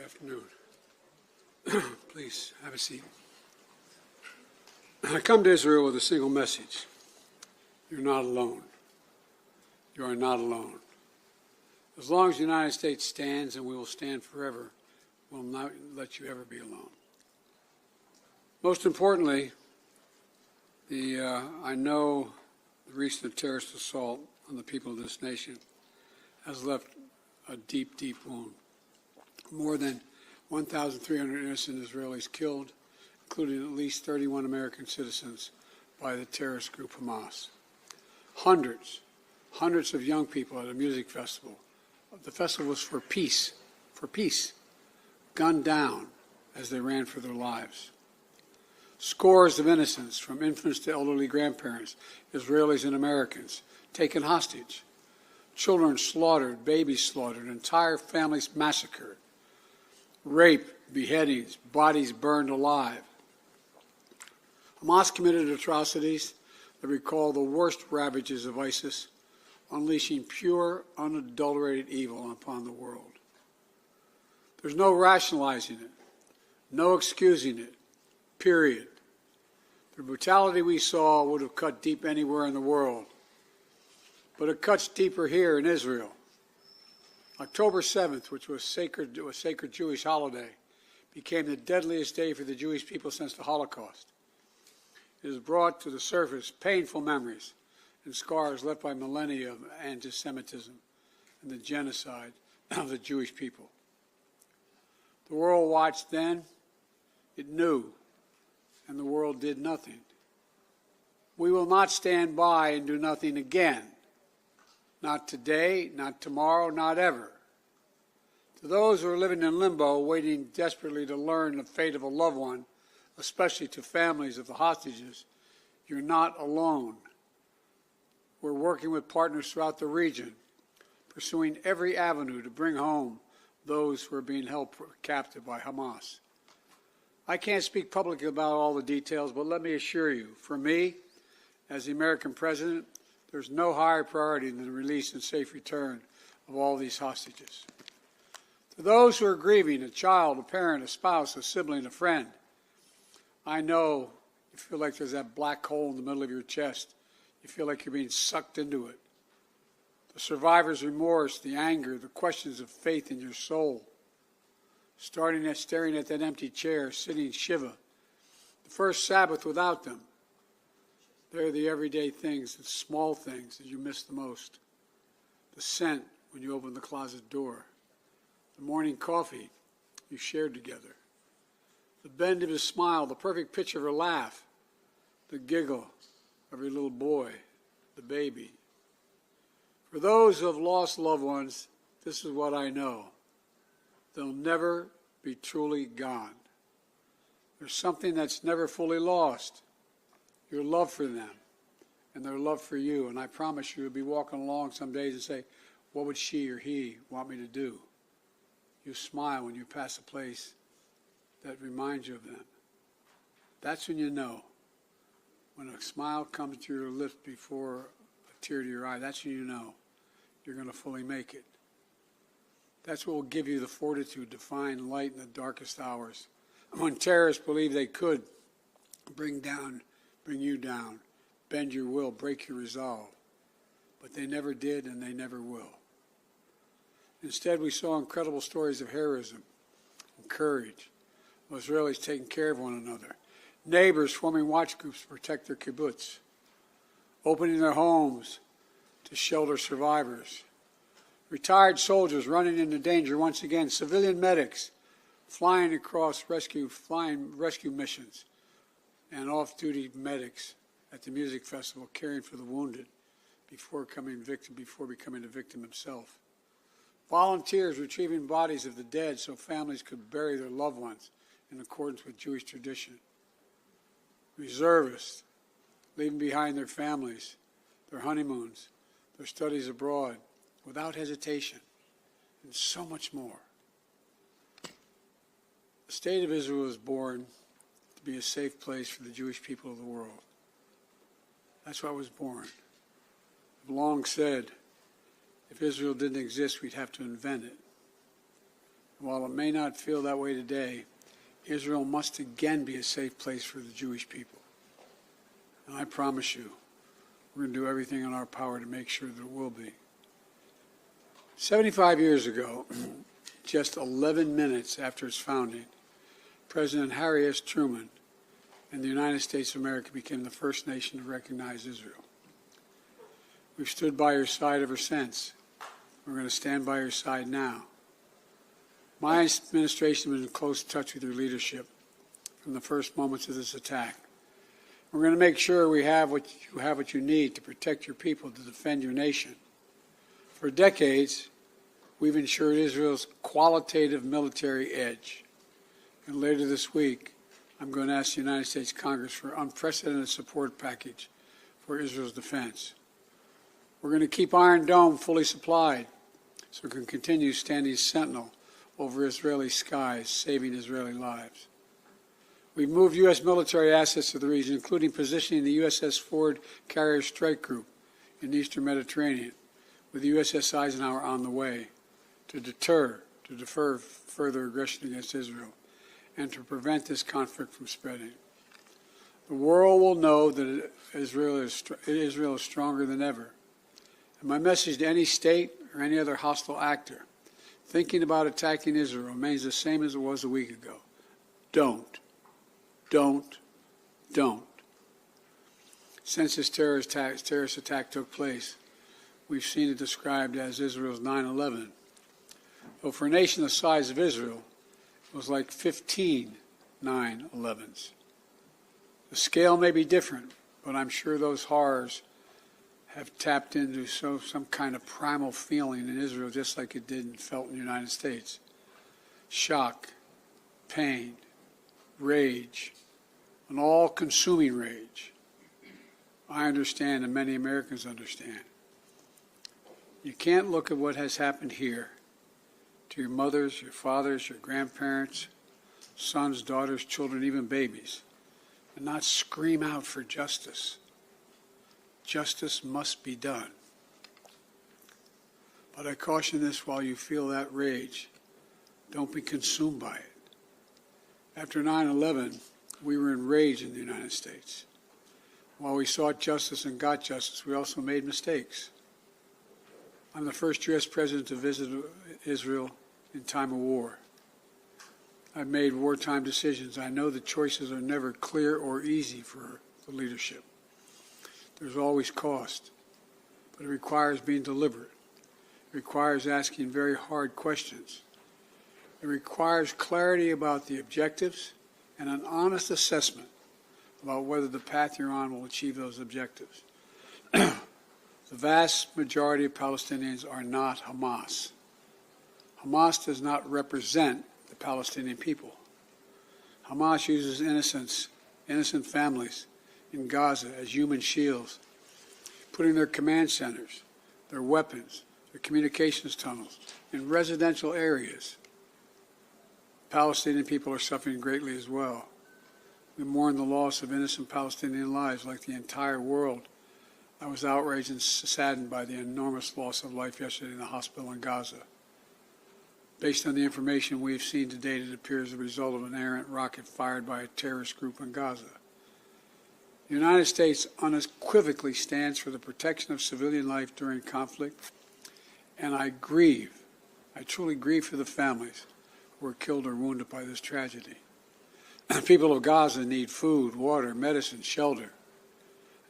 Afternoon. Please have a seat. I come to Israel with a single message. You're not alone. You are not alone. As long as the United States stands, and we will stand forever, we'll not let you ever be alone. Most importantly, I know the recent terrorist assault on the people of this nation has left a deep, deep wound. More than 1,300 innocent Israelis killed, including at least 31 American citizens by the terrorist group Hamas. Hundreds of young people at a music festival. The festival was for peace, gunned down as they ran for their lives. Scores of innocents, from infants to elderly grandparents, Israelis and Americans, taken hostage. Children slaughtered, babies slaughtered, entire families massacred. Rape, beheadings, bodies burned alive. Hamas committed atrocities that recall the worst ravages of ISIS, unleashing pure, unadulterated evil upon the world. There's no rationalizing it, no excusing it, period. The brutality we saw would have cut deep anywhere in the world, but it cuts deeper here in Israel. October 7th, which was a sacred Jewish holiday, became the deadliest day for the Jewish people since the Holocaust. It has brought to the surface painful memories and scars left by millennia of anti-Semitism and the genocide of the Jewish people. The world watched then, it knew, and the world did nothing. We will not stand by and do nothing again. Not today, not tomorrow, not ever. To those who are living in limbo, waiting desperately to learn the fate of a loved one, especially to families of the hostages, you're not alone. We're working with partners throughout the region, pursuing every avenue to bring home those who are being held captive by Hamas. I can't speak publicly about all the details, but let me assure you, for me, as the American president, there's no higher priority than the release and safe return of all these hostages. To those who are grieving, a child, a parent, a spouse, a sibling, a friend, I know you feel like there's that black hole in the middle of your chest. You feel like you're being sucked into it. The survivor's remorse, the anger, the questions of faith in your soul, staring at that empty chair, sitting Shiva, the first Sabbath without them. They're the everyday things, the small things that you miss the most. The scent when you open the closet door. The morning coffee you shared together. The bend of his smile, the perfect pitch of her laugh. The giggle of your little boy, the baby. For those who have lost loved ones, this is what I know. They'll never be truly gone. There's something that's never fully lost. Your love for them and their love for you. And I promise you, you'll be walking along some days and say, what would she or he want me to do? You smile when you pass a place that reminds you of them. That's when you know. When a smile comes to your lips before a tear to your eye, that's when you know you're going to fully make it. That's what will give you the fortitude to find light in the darkest hours. When terrorists believe they could bring you down, bend your will, break your resolve. But they never did, and they never will. Instead, we saw incredible stories of heroism and courage, of Israelis taking care of one another, neighbors forming watch groups to protect their kibbutz, opening their homes to shelter survivors, retired soldiers running into danger once again, civilian medics flying across rescue missions, and off-duty medics at the music festival caring for the wounded before becoming a victim himself. Volunteers retrieving bodies of the dead so families could bury their loved ones in accordance with Jewish tradition. Reservists leaving behind their families, their honeymoons, their studies abroad without hesitation, and so much more. The state of Israel was born to be a safe place for the Jewish people of the world. That's why I was born. I've long said, if Israel didn't exist, we'd have to invent it. While it may not feel that way today, Israel must again be a safe place for the Jewish people. And I promise you, we're going to do everything in our power to make sure that it will be. 75 years ago, just 11 minutes after its founding, President Harry S. Truman and the United States of America became the first nation to recognize Israel. We've stood by your side ever since. We're going to stand by your side now. My administration has been in close touch with your leadership from the first moments of this attack. We're going to make sure we have what you need to protect your people, to defend your nation. For decades, we've ensured Israel's qualitative military edge. And later this week, I'm going to ask the United States Congress for an unprecedented support package for Israel's defense. We're going to keep Iron Dome fully supplied so it can continue standing sentinel over Israeli skies, saving Israeli lives. We've moved U.S. military assets to the region, including positioning the USS Ford Carrier Strike Group in the Eastern Mediterranean, with the USS Eisenhower on the way to defer further aggression against Israel and to prevent this conflict from spreading. The world will know that Israel is stronger than ever. And my message to any state or any other hostile actor thinking about attacking Israel remains the same as it was a week ago. Don't. Since this terrorist attack took place, we've seen it described as Israel's 9/11. Though for a nation the size of Israel, it was like 15 9/11s. The scale may be different, but I'm sure those horrors have tapped into some kind of primal feeling in Israel, just like it did and felt in the United States. Shock, pain, rage, an all-consuming rage. I understand, and many Americans understand. You can't look at what has happened here to your mothers, your fathers, your grandparents, sons, daughters, children, even babies, and not scream out for justice. Justice must be done. But I caution this: while you feel that rage, don't be consumed by it. After 9/11, we were enraged in the United States. While we sought justice and got justice, we also made mistakes. I'm the first U.S. president to visit Israel in time of war. I've made wartime decisions. I know the choices are never clear or easy for the leadership. There's always cost, but it requires being deliberate. It requires asking very hard questions. It requires clarity about the objectives and an honest assessment about whether the path you're on will achieve those objectives. The vast majority of Palestinians are not Hamas. Hamas does not represent the Palestinian people. Hamas uses innocent families in Gaza as human shields, putting their command centers, their weapons, their communications tunnels in residential areas. Palestinian people are suffering greatly as well. We mourn the loss of innocent Palestinian lives like the entire world. I was outraged and saddened by the enormous loss of life yesterday in the hospital in Gaza. Based on the information we have seen to date, it appears the result of an errant rocket fired by a terrorist group in Gaza. The United States unequivocally stands for the protection of civilian life during conflict, and I truly grieve for the families who were killed or wounded by this tragedy. People of Gaza need food, water, medicine, shelter.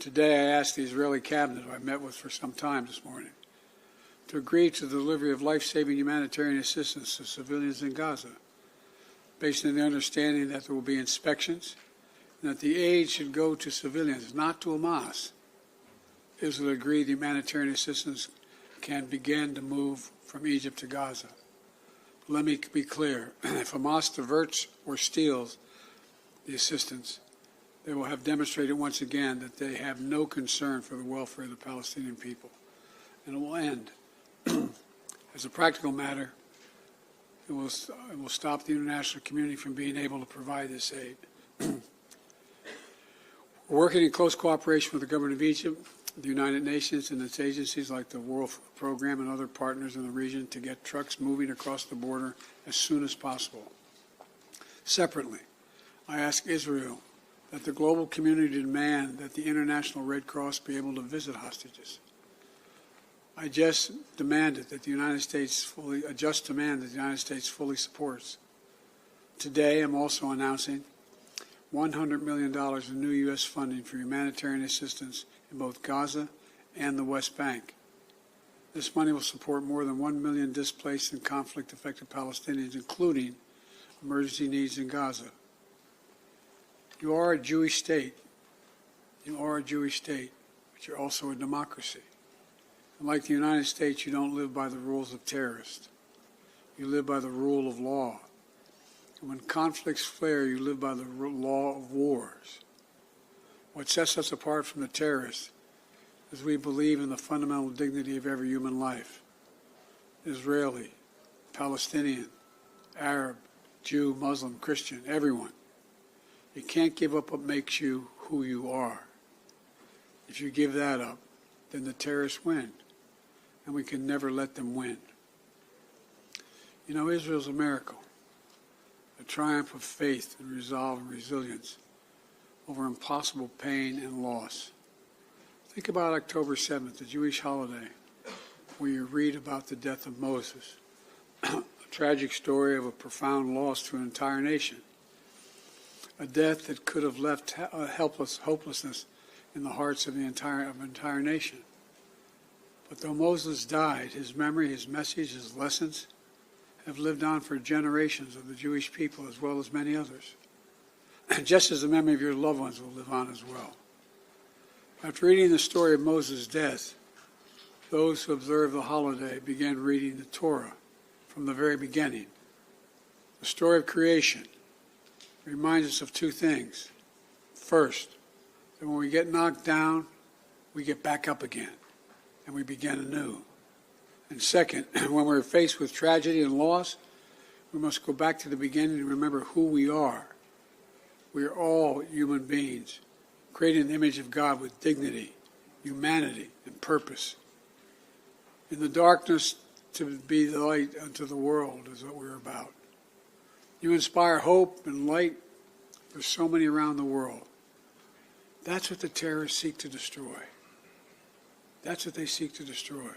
Today I asked the Israeli cabinet, who I met with for some time this morning, to agree to the delivery of life-saving humanitarian assistance to civilians in Gaza, based on the understanding that there will be inspections and that the aid should go to civilians, not to Hamas. Israel agreed the humanitarian assistance can begin to move from Egypt to Gaza. But let me be clear: if Hamas diverts or steals the assistance, they will have demonstrated once again that they have no concern for the welfare of the Palestinian people. And it will end. As a practical matter, it will stop the international community from being able to provide this aid. We're working in close cooperation with the government of Egypt the United Nations and its agencies like the World Food Program and other partners in the region to get trucks moving across the border as soon as possible. Separately, I ask Israel that the global community demand that the International Red Cross be able to visit hostages. I just demanded that the United States fully supports. Today, I'm also announcing $100 million in new U.S. funding for humanitarian assistance in both Gaza and the West Bank. This money will support more than 1 million displaced and conflict-affected Palestinians, including emergency needs in Gaza. You are a Jewish state. You are a Jewish state, but you're also a democracy. And like the United States, you don't live by the rules of terrorists. You live by the rule of law. And when conflicts flare, you live by the law of wars. What sets us apart from the terrorists is we believe in the fundamental dignity of every human life. Israeli, Palestinian, Arab, Jew, Muslim, Christian, everyone. You can't give up what makes you who you are. If you give that up, then the terrorists win, and we can never let them win. You know, Israel's a miracle, a triumph of faith and resolve and resilience over impossible pain and loss. Think about October 7th, the Jewish holiday, where you read about the death of Moses, a tragic story of a profound loss to an entire nation, a death that could have left hopelessness in the hearts of the entire nation. But though Moses died, his memory, his message, his lessons have lived on for generations of the Jewish people as well as many others, just as the memory of your loved ones will live on as well. After reading the story of Moses' death, those who observe the holiday began reading the Torah from the very beginning. The story of creation reminds us of two things. First, that when we get knocked down, we get back up again, and we begin anew. And second, when we're faced with tragedy and loss, we must go back to the beginning and remember who we are. We are all human beings, created in the image of God with dignity, humanity, and purpose. In the darkness, to be the light unto the world is what we're about. You inspire hope and light for so many around the world. That's what the terrorists seek to destroy. That's what they seek to destroy.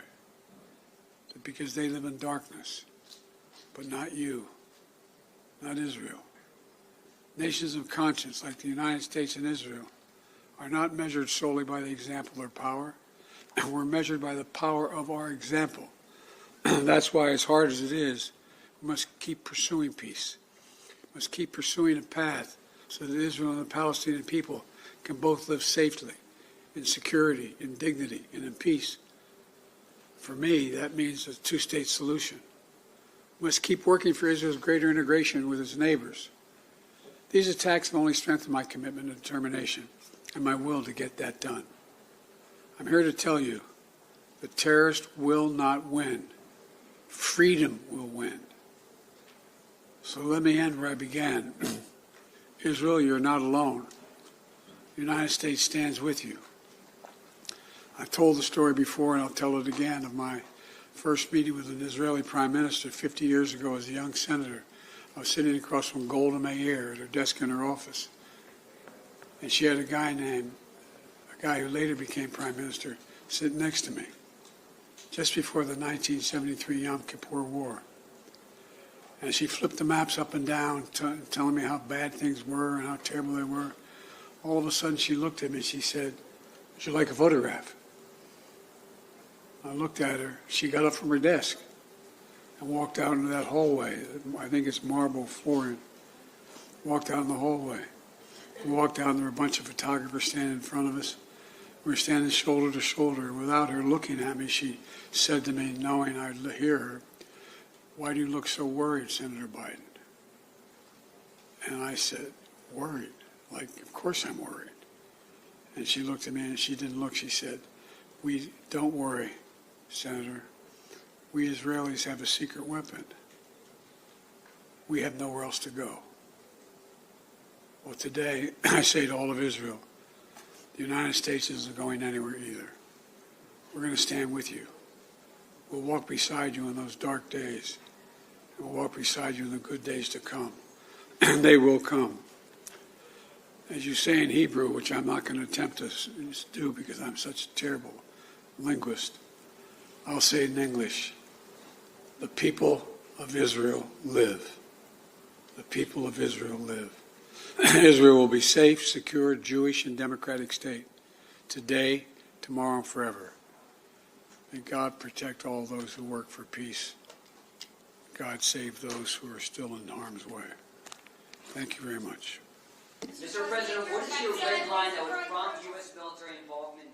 Because they live in darkness, but not you, not Israel. Nations of conscience like the United States and Israel are not measured solely by the example or power. We're measured by the power of our example. That's why, as hard as it is, we must keep pursuing peace. We must keep pursuing a path so that Israel and the Palestinian people can both live safely, in security, in dignity, and in peace. For me, that means a two-state solution. We must keep working for Israel's greater integration with its neighbors. These attacks have only strengthened my commitment and determination and my will to get that done. I'm here to tell you, the terrorists will not win. Freedom will win. So let me end where I began. Israel, you're not alone. The United States stands with you. I've told the story before, and I'll tell it again, of my first meeting with an Israeli prime minister 50 years ago as a young senator. I was sitting across from Golda Meir at her desk in her office, and she had a guy who later became prime minister, sitting next to me, just before the 1973 Yom Kippur War. And she flipped the maps up and down, telling me how bad things were and how terrible they were. All of a sudden, she looked at me and she said, "Would you like a photograph?" I looked at her. She got up from her desk and walked out into that hallway. I think it's marble flooring. Walked out in the hallway. We walked out and there were a bunch of photographers standing in front of us. We were standing shoulder to shoulder. Without her looking at me, she said to me, knowing I'd hear her, "Why do you look so worried, Senator Biden?" And I said, "Worried? Like, of course I'm worried." And she looked at me and she didn't look. She said, "We don't worry, Senator. We Israelis have a secret weapon. We have nowhere else to go." Well, today, I say to all of Israel, the United States isn't going anywhere either. we're going to stand with you. We'll walk beside you in those dark days. And we'll walk beside you in the good days to come. And they will come. As you say in Hebrew, which I'm not going to attempt to do because I'm such a terrible linguist, I'll say it in English. The people of Israel live. The people of Israel live. Israel will be safe, secure, Jewish, and democratic state. Today, tomorrow, and forever. May God protect all those who work for peace. God save those who are still in harm's way. Thank you very much. Mr. President, what is your red line that would prompt U.S. military involvement